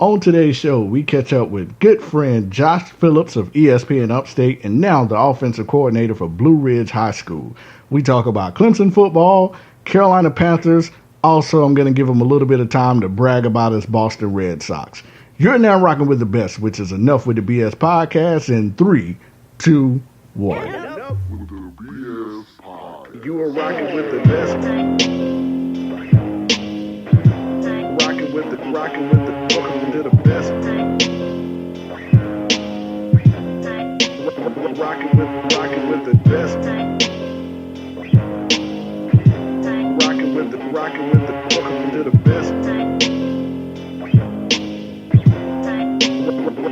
On today's show, we catch up with good friend Josh Phillips of ESPN Upstate and now the offensive coordinator for Blue Ridge High School. We talk about Clemson football, Carolina Panthers. Also, I'm going to give him a little bit of time to brag about his Boston Red Sox. You're now rocking with the best, which is Enough with the BS podcast in 3, 2, 1. Enough with the BS podcast. You are rocking with the best. Welcome to the best. Rocking with the best. Welcome to the best.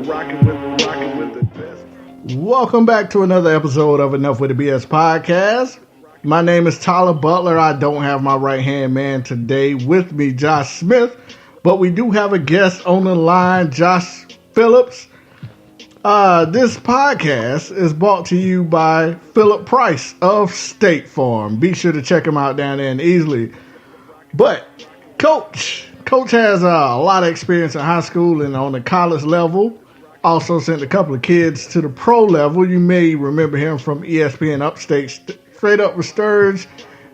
Rocking with the best. Welcome back to another episode of Enough with the BS podcast. My name is Tyler Butler. I don't have my right-hand man today with me, Josh Smith, but we do have a guest on the line, Josh Phillips. This podcast is brought to you by Philip Price of State Farm. Be sure to check him out down there in Easley. But Coach has a lot of experience in high school and on the college level. Also sent a couple of kids to the pro level. You may remember him from ESPN Upstate, Straight Up with Sturge,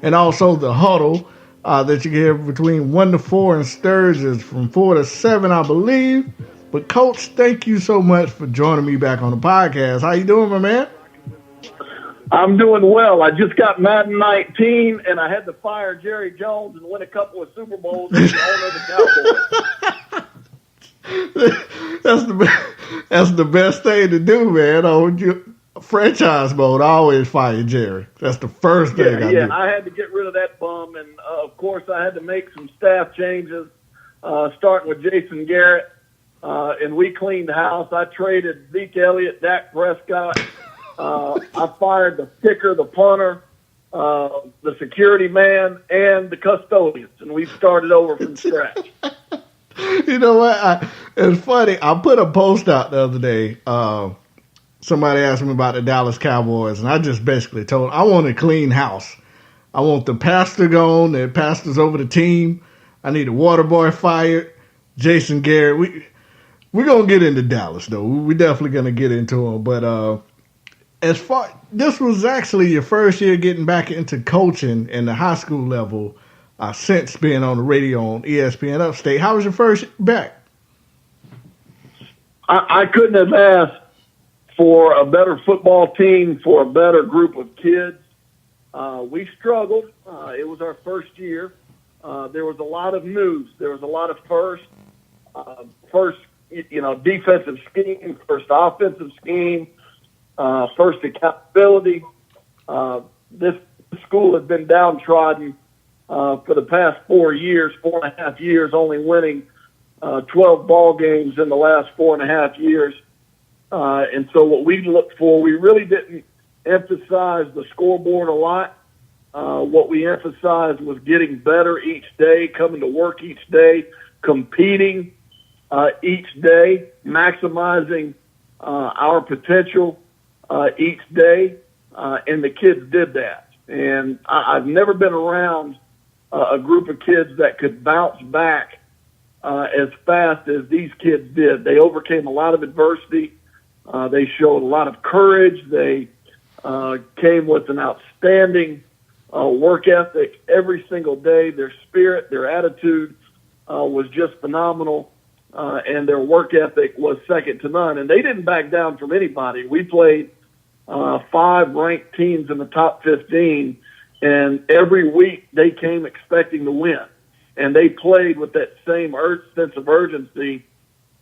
and also the Huddle that you can hear between 1 to 4, and Sturge is from 4 to 7, I believe. But Coach, thank you so much for joining me back on the podcast. How you doing, my man? I'm doing well. I just got Madden 19, and I had to fire Jerry Jones and win a couple of Super Bowls as the owner of the Cowboys. That's the best thing to do, man. On franchise mode, I always fire Jerry. That's the first thing I do. Yeah, I had to get rid of that bum, and of course I had to make some staff changes, starting with Jason Garrett, and we cleaned the house. I traded Zeke Elliott, Dak Prescott. I fired the kicker, the punter, the security man, and the custodians, and we started over from scratch. You know what? It's funny. I put a post out the other day. Somebody asked me about the Dallas Cowboys, and I just basically told them I want a clean house. I want the pastor gone. The pastor's over the team. I need a water boy fired. Jason Garrett. We're going to get into Dallas, though. We're definitely going to get into him. But this was actually your first year getting back into coaching in the high school level since being on the radio on ESPN Upstate. How was your first back? I couldn't have asked for a better football team, for a better group of kids. We struggled. It was our first year. There was a lot of news. There was a lot of first, defensive scheme, first offensive scheme, first accountability. This school has been downtrodden for the past 4.5 years, only winning 12 ball games in the last 4.5 years. And so what we looked for, we really didn't emphasize the scoreboard a lot. What we emphasized was getting better each day, coming to work each day, competing each day, maximizing our potential each day. And the kids did that. And I've never been around a group of kids that could bounce back as fast as these kids did. They overcame a lot of adversity. They showed a lot of courage. They came with an outstanding work ethic every single day. Their spirit, their attitude was just phenomenal, and their work ethic was second to none. And they didn't back down from anybody. We played 5 ranked teams in the top 15, and every week they came expecting to win. And they played with that same sense of urgency.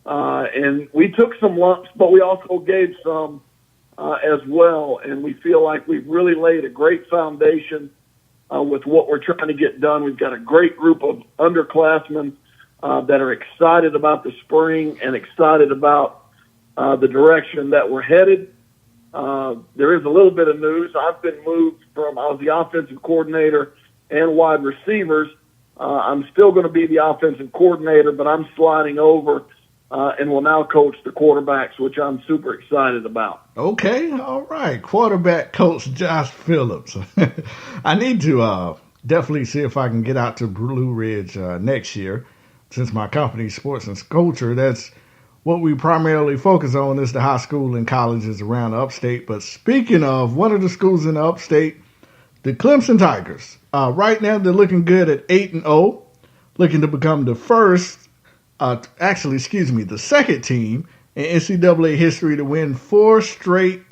And we took some lumps, but we also gave some as well. And we feel like we've really laid a great foundation with what we're trying to get done. We've got a great group of underclassmen that are excited about the spring and excited about the direction that we're headed. There is a little bit of news. I've been moved I was the offensive coordinator and wide receivers. I'm still going to be the offensive coordinator, but I'm sliding over and will now coach the quarterbacks, which I'm super excited about. Okay, all right. Quarterback coach Josh Phillips. I need to definitely see if I can get out to Blue Ridge next year. since my company, Sports and Culture, that's what we primarily focus on is the high school and colleges around the upstate. But speaking of one of the schools in the upstate, the Clemson Tigers. Right now, they're looking good at 8-0, looking to become the the second team in NCAA history to win 4 straight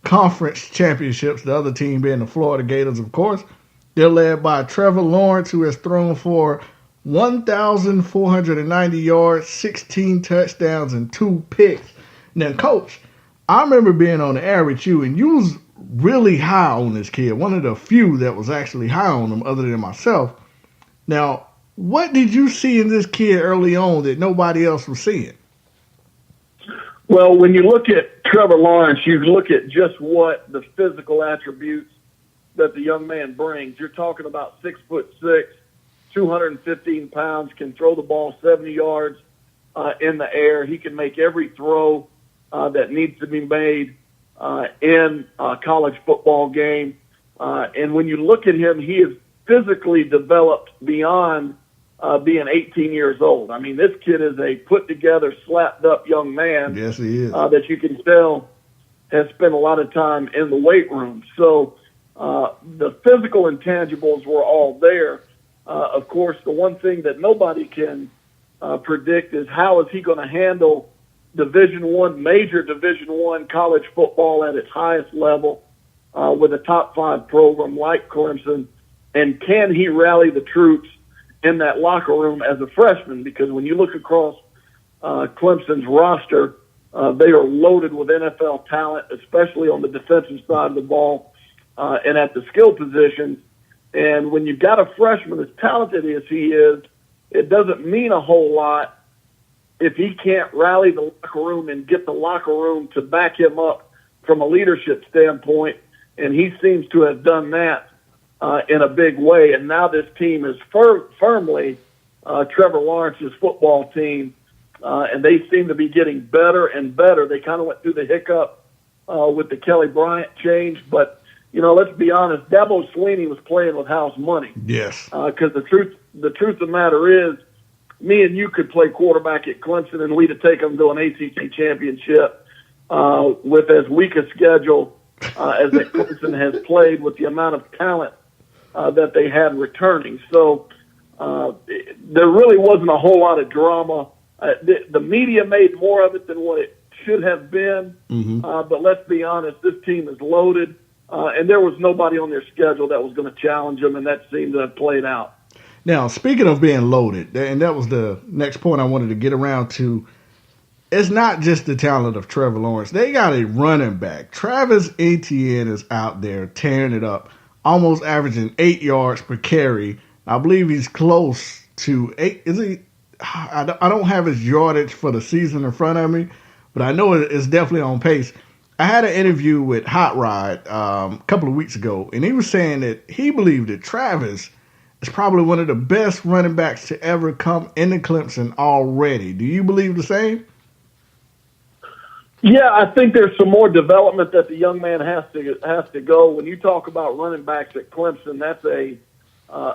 conference championships. The other team being the Florida Gators, of course. They're led by Trevor Lawrence, who has thrown for 1,490 yards, 16 touchdowns, and 2 picks. Now, Coach, I remember being on the air with you, and you was really high on this kid. One of the few that was actually high on him other than myself. Now, what did you see in this kid early on that nobody else was seeing? Well, when you look at Trevor Lawrence, you look at just what the physical attributes that the young man brings. You're talking about 6'6", 215 pounds, can throw the ball 70 yards in the air. He can make every throw that needs to be made in a college football game. And when you look at him, he is physically developed beyond being 18 years old. I mean, this kid is a put-together, slapped-up young man. Yes, he is. That you can tell has spent a lot of time in the weight room. So the physical intangibles were all there. Of course, the one thing that nobody can predict is how is he going to handle major Division I college football at its highest level with a top 5 program like Clemson, and can he rally the troops in that locker room as a freshman? Because when you look across Clemson's roster, they are loaded with NFL talent, especially on the defensive side of the ball and at the skill positions. And when you've got a freshman as talented as he is, it doesn't mean a whole lot if he can't rally the locker room and get the locker room to back him up from a leadership standpoint. And he seems to have done that in a big way. And now this team is firmly Trevor Lawrence's football team, and they seem to be getting better and better. They kind of went through the hiccup with the Kelly Bryant change, but let's be honest, Dabo Swinney was playing with house money. Yes. Because the truth of the matter is, me and you could play quarterback at Clemson, and we'd have taken them to an ACC championship with as weak a schedule as that Clemson has played, with the amount of talent that they had returning. So there really wasn't a whole lot of drama. The media made more of it than what it should have been. Mm-hmm. But let's be honest, this team is loaded. And there was nobody on their schedule that was going to challenge them, and that seemed to have played out. Now, speaking of being loaded, and that was the next point I wanted to get around to, it's not just the talent of Trevor Lawrence. They got a running back. Travis Etienne is out there tearing it up, almost averaging 8 yards per carry. I believe he's close to 8. Is he? I don't have his yardage for the season in front of me, but I know it's definitely on pace. I had an interview with Hot Rod a couple of weeks ago, and he was saying that he believed that Travis is probably one of the best running backs to ever come into Clemson already. Do you believe the same? Yeah, I think there's some more development that the young man has to go. When you talk about running backs at Clemson, that's a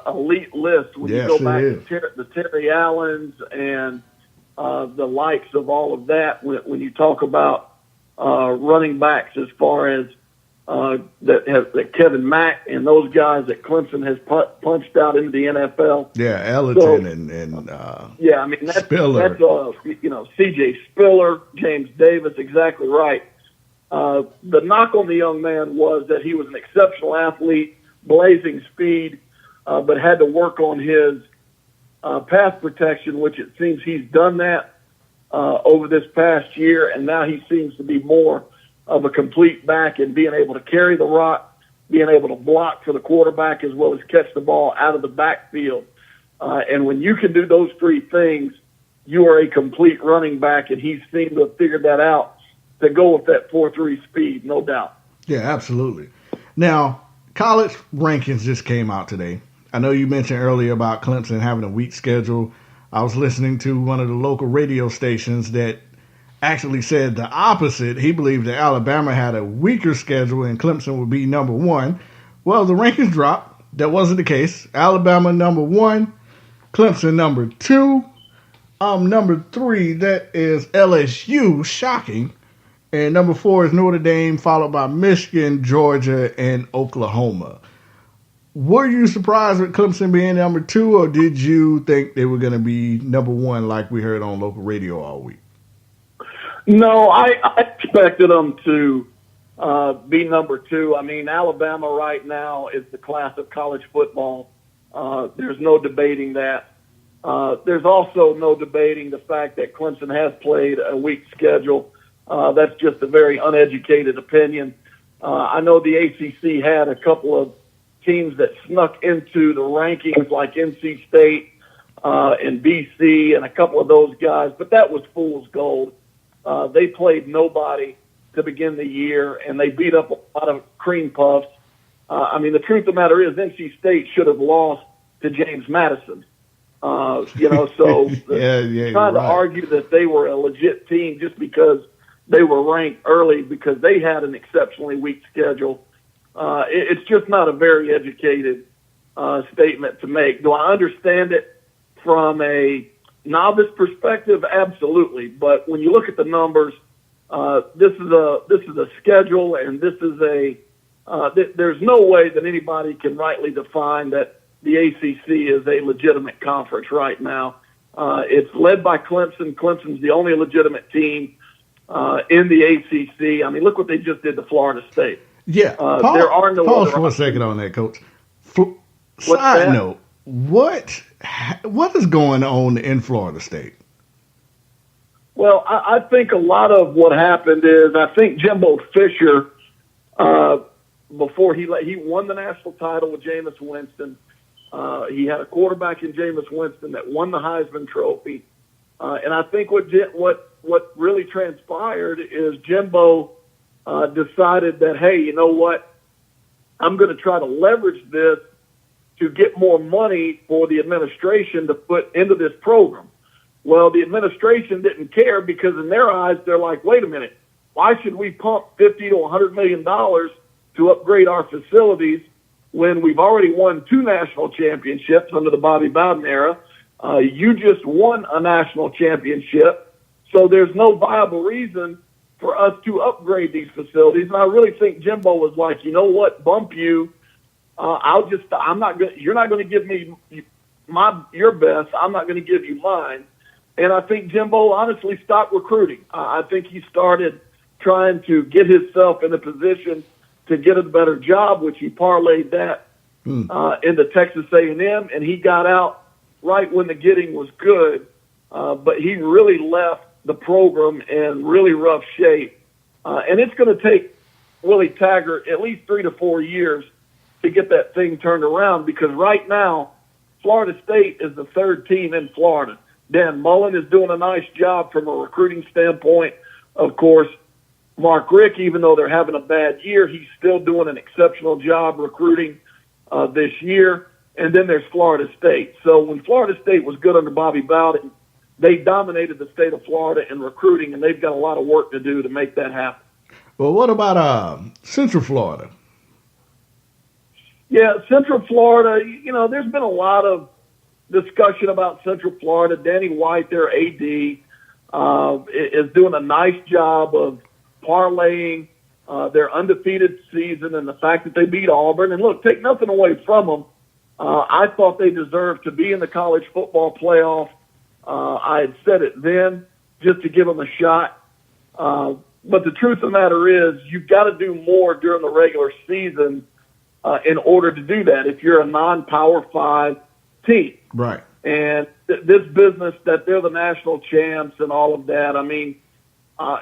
elite list. When you go back to the Terry Allens and the likes of all of that, when you talk about running backs as far as that Kevin Mack and those guys that Clemson has punched out into the NFL. Yeah, Ellington and yeah, I mean that's Spiller. That's C.J. Spiller, James Davis, exactly right. The knock on the young man was that he was an exceptional athlete, blazing speed, but had to work on his pass protection, which it seems he's done that over this past year, and now he seems to be more of a complete back and being able to carry the rock, being able to block for the quarterback as well as catch the ball out of the backfield. And when you can do those three things, you are a complete running back, and he seemed to have figured that out to go with that 4.3 speed, no doubt. Yeah, absolutely. Now, college rankings just came out today. I know you mentioned earlier about Clemson having a weak schedule. I was listening to one of the local radio stations that actually said the opposite. He believed that Alabama had a weaker schedule and Clemson would be number one. Well, the rankings dropped. That wasn't the case. Alabama number one, Clemson number two. Number 3, that is LSU, shocking. And number 4 is Notre Dame, followed by Michigan, Georgia, and Oklahoma. Were you surprised with Clemson being number 2, or did you think they were going to be number 1 like we heard on local radio all week? No, I expected them to be number 2. I mean, Alabama right now is the class of college football. There's no debating that. There's also no debating the fact that Clemson has played a weak schedule. That's just a very uneducated opinion. I know the ACC had a couple of teams that snuck into the rankings like NC State and BC and a couple of those guys, but that was fool's gold. They played nobody to begin the year, and they beat up a lot of cream puffs. I mean, the truth of the matter is NC State should have lost to James Madison. So trying to argue that they were a legit team just because they were ranked early because they had an exceptionally weak schedule, it's just not a very educated statement to make. Do I understand it from a novice perspective? Absolutely. But when you look at the numbers, this is a schedule, and this is there's no way that anybody can rightly define that the ACC is a legitimate conference right now. It's led by Clemson. Clemson's the only legitimate team in the ACC. I mean, look what they just did to Florida State. Yeah. There are no pause other for a second on that, Coach. Side note, what is going on in Florida State? Well, I think a lot of what happened is I think Jimbo Fisher, before he won the national title with Jameis Winston, he had a quarterback in Jameis Winston that won the Heisman Trophy, and I think what really transpired is Jimbo decided that, hey, you know what, I'm going to try to leverage this to get more money for the administration to put into this program. Well, the administration didn't care because in their eyes, they're like, wait a minute, why should we pump $50 to $100 million to upgrade our facilities when we've already won 2 national championships under the Bobby Bowden era? You just won a national championship, so there's no viable reason for us to upgrade these facilities. And I really think Jimbo was like, you know what, bump you. You're not going to give me your best. I'm not going to give you mine. And I think Jimbo honestly stopped recruiting. I think he started trying to get himself in a position to get a better job, which he parlayed that into Texas A&M, and he got out right when the getting was good. But he really left the program in really rough shape. And it's going to take Willie Taggart at least 3 to 4 years to get that thing turned around, because right now Florida State is the 3rd team in Florida. Dan Mullen is doing a nice job from a recruiting standpoint. Of course, Mark Richt, even though they're having a bad year, he's still doing an exceptional job recruiting this year. And then there's Florida State. So when Florida State was good under Bobby Bowden, they dominated the state of Florida in recruiting, and they've got a lot of work to do to make that happen. Well, what about Central Florida? Yeah, Central Florida, there's been a lot of discussion about Central Florida. Danny White, their AD, is doing a nice job of parlaying their undefeated season and the fact that they beat Auburn. And look, take nothing away from them. I thought they deserved to be in the college football playoff. I had said it then just to give them a shot. But the truth of the matter is you've got to do more during the regular season in order to do that if you're a non-Power 5 team. Right. And this business that they're the national champs and all of that, I mean,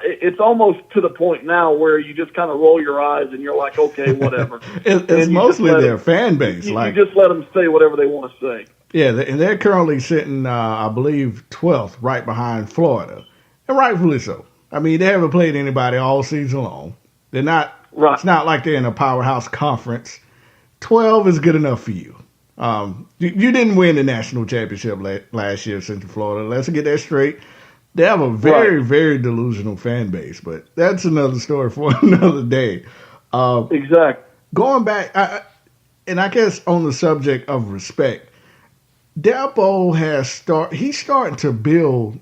it's almost to the point now where you just kind of roll your eyes and you're like, okay, whatever. It's mostly their fan base. You just let them say whatever they want to say. Yeah, and they're currently sitting, I believe, 12th, right behind Florida. And rightfully so. I mean, they haven't played anybody all season long. They're not. Right. It's not like they're in a powerhouse conference. 12 is good enough for you. You didn't win the national championship last year, Central Florida. Let's get that straight. They have a very, very delusional fan base, but that's another story for another day. Exactly. Going back, and I guess on the subject of respect, Dabo he's starting to build